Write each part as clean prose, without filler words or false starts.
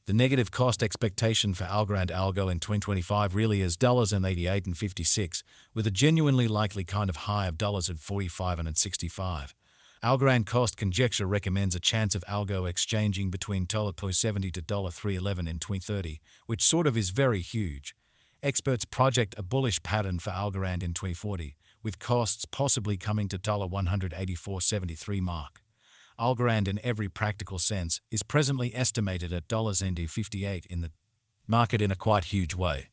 The negative cost expectation for Algorand Algo in 2025 really is $88.56, with a genuinely likely kind of high of $45.65. Algorand cost conjecture recommends a chance of Algo exchanging between $2.70 to $3.11 in 2030, which sort of is very huge. Experts project a bullish pattern for Algorand in 2040, with costs possibly coming to $184.73 mark. Algorand in every practical sense is presently estimated at $58 in the market in a quite huge way.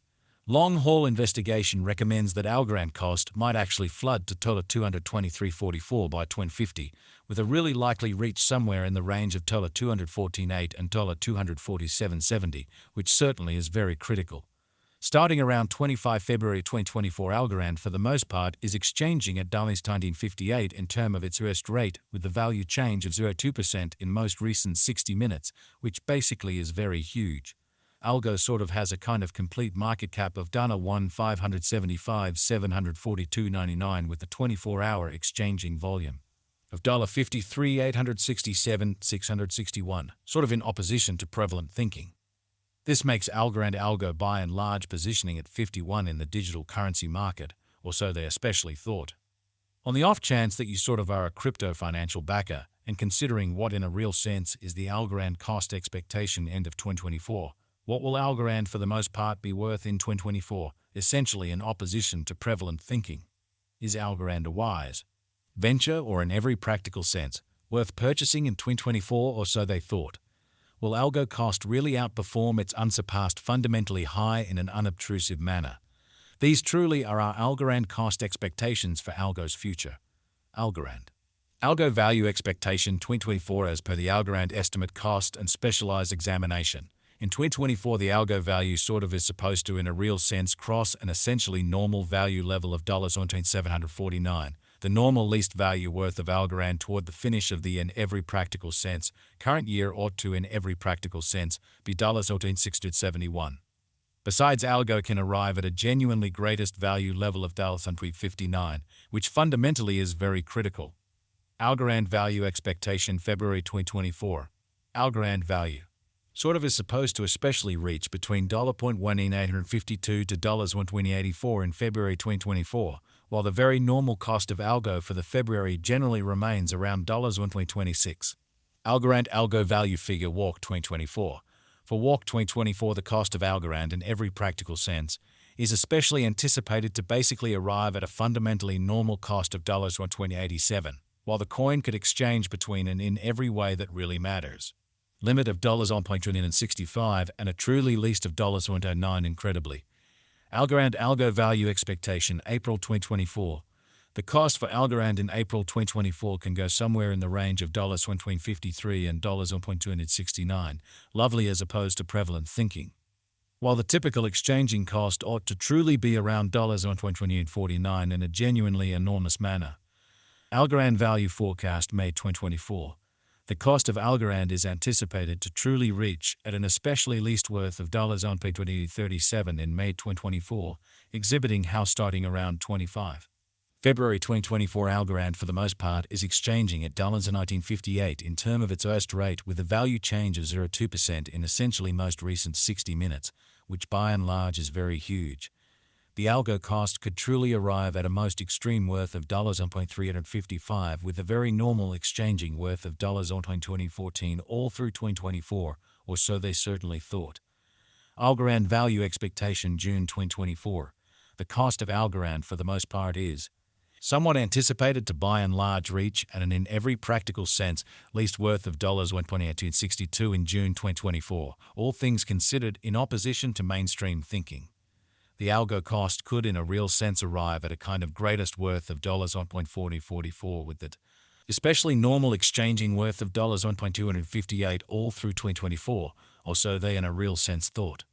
Long-haul investigation recommends that Algorand cost might actually flood to $223.44 by 2050, with a really likely reach somewhere in the range of $214.8 and $247.70, which certainly is very critical. Starting around 25 February 2024, Algorand for the most part is exchanging at $19.58 in terms of its worst rate, with the value change of 0.2% in most recent 60 minutes, which basically is very huge. Algo sort of has a kind of complete market cap of $1,575,742.99 with a 24-hour exchanging volume of $53,867,661, sort of in opposition to prevalent thinking. This makes Algorand Algo by and large positioning at 51 in the digital currency market, or so they especially thought. On the off chance that you sort of are a crypto financial backer, and considering what in a real sense is the Algorand cost expectation end of 2024, what will Algorand for the most part be worth in 2024, essentially in opposition to prevalent thinking? Is Algorand a wise venture, or in every practical sense, worth purchasing in 2024, or so they thought? Will Algo cost really outperform its unsurpassed fundamentally high in an unobtrusive manner? These truly are our Algorand cost expectations for Algo's future. Algorand. Algo value expectation 2024 as per the Algorand estimate cost and specialized examination. In 2024, the Algo value sort of is supposed to in a real sense cross an essentially normal value level of $749. The normal least value worth of Algorand toward the finish of the in every practical sense current year ought to in every practical sense be $1,671. Besides, Algo can arrive at a genuinely greatest value level of $1,359, which fundamentally is very critical. Algorand value expectation February 2024. Algorand value sort of is supposed to especially reach between $1,852 to $1,2084 in February 2024, while the very normal cost of Algo for the February generally remains around $1,2026. Algorand Algo value figure Walk 2024. For Walk 2024, the cost of Algorand in every practical sense is especially anticipated to basically arrive at a fundamentally normal cost of $1,2087, while the coin could exchange between and in every way that really matters. Limit of $1.65 and a truly least of $1.09 incredibly. Algorand Algo value expectation April 2024. The cost for Algorand in April 2024 can go somewhere in the range of $1.53 and $1.269, lovely as opposed to prevalent thinking. While the typical exchanging cost ought to truly be around $1.2849 in a genuinely enormous manner. Algorand value forecast May 2024. The cost of Algorand is anticipated to truly reach at an especially least worth of $1.2037 in May 2024, exhibiting how starting around 25. February 2024 Algorand for the most part is exchanging at $19.58 in terms of its worst rate with a value change of 0.2% in essentially most recent 60 minutes, which by and large is very huge. The Algo cost could truly arrive at a most extreme worth of $1.355 with a very normal exchanging worth of $2014 all through 2024, or so they certainly thought. Algorand value expectation June 2024. The cost of Algorand for the most part is somewhat anticipated to by and large reach at an in every practical sense least worth of $1.2862 in June 2024, all things considered in opposition to mainstream thinking. The Algo cost could in a real sense arrive at a kind of greatest worth of $1.4044 with it, especially normal exchanging worth of $1.258 all through 2024, or so they in a real sense thought.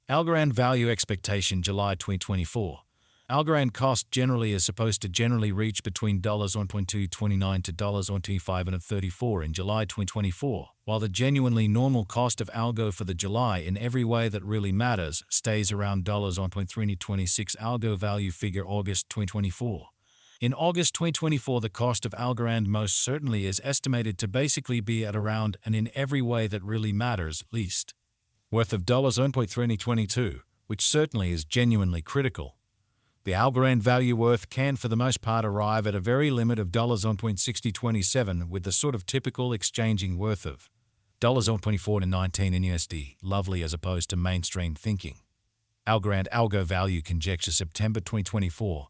Algorand value expectation July 2024. Algorand cost generally is supposed to generally reach between $1.229 to $1.2534 in July 2024, while the genuinely normal cost of Algo for the July in every way that really matters stays around $1.326 Algo value figure August 2024. In August 2024, the cost of Algorand most certainly is estimated to basically be at around and in every way that really matters least worth of $1.2022, which certainly is genuinely critical. The Algorand value worth can for the most part arrive at a very limit of $1.6027 with the sort of typical exchanging worth of $1.24 to 19 in USD, lovely as opposed to mainstream thinking. Algorand Algo value conjecture September 2024.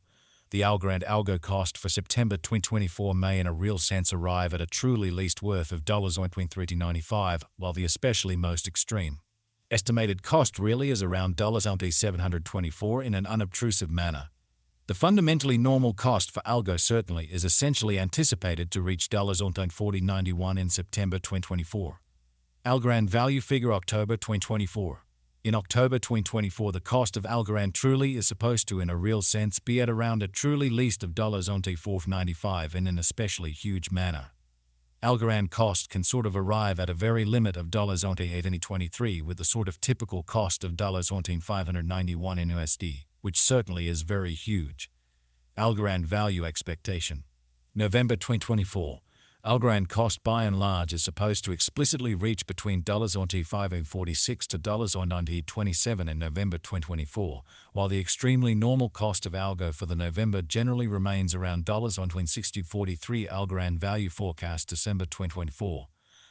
The Algorand Algo cost for September 2024 may in a real sense arrive at a truly least worth of $1.2395, while the especially most extreme estimated cost really is around $724 in an unobtrusive manner. The fundamentally normal cost for Algo certainly is essentially anticipated to reach $40.91 in September 2024. Algorand value figure October 2024. In October 2024, the cost of Algorand truly is supposed to in a real sense be at around a truly least of $495 in an especially huge manner. Algorand cost can sort of arrive at a very limit of $823 with the sort of typical cost of $591 in USD, which certainly is very huge. Algorand value expectation. November 2024. Algorand cost by and large is supposed to explicitly reach between $5.46 to $9.27 in November 2024, while the extremely normal cost of Algo for the November generally remains around $60.43 Algorand value forecast December 2024.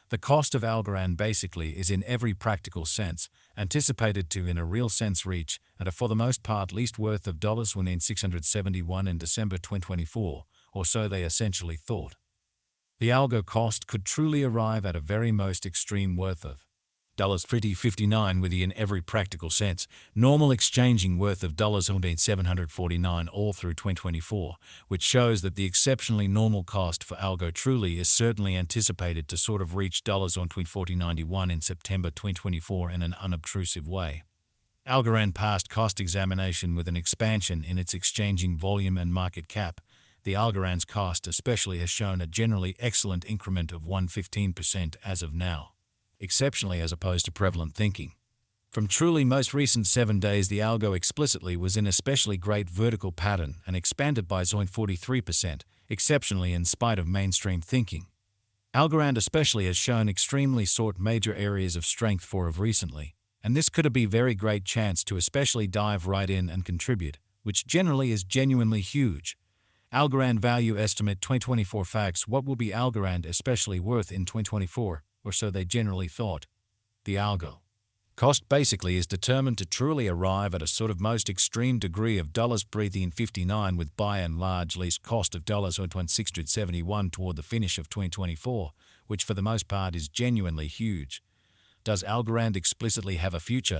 The cost of Algorand basically is in every practical sense anticipated to in a real sense reach at a for the most part least worth of $671 in December 2024, or so they essentially thought. The Algo cost could truly arrive at a very most extreme worth of $59 with the in every practical sense normal exchanging worth of $749 all through 2024, which shows that the exceptionally normal cost for Algo truly is certainly anticipated to sort of reach $40.91 in September 2024 in an unobtrusive way. Algorand passed cost examination with an expansion in its exchanging volume and market cap. The Algorand's cost especially has shown a generally excellent increment of 115% as of now, exceptionally as opposed to prevalent thinking. From truly most recent 7 days, the Algo explicitly was in especially great vertical pattern and expanded by 43%, exceptionally in spite of mainstream thinking. Algorand especially has shown extremely sought major areas of strength for of recently, and this could be very great chance to especially dive right in and contribute, which generally is genuinely huge. Algorand value estimate 2024 facts. What will be Algorand especially worth in 2024, or so they generally thought? The Algo cost basically is determined to truly arrive at a sort of most extreme degree of $59 with by and large least cost of $671 toward the finish of 2024, which for the most part is genuinely huge. Does Algorand explicitly have a future?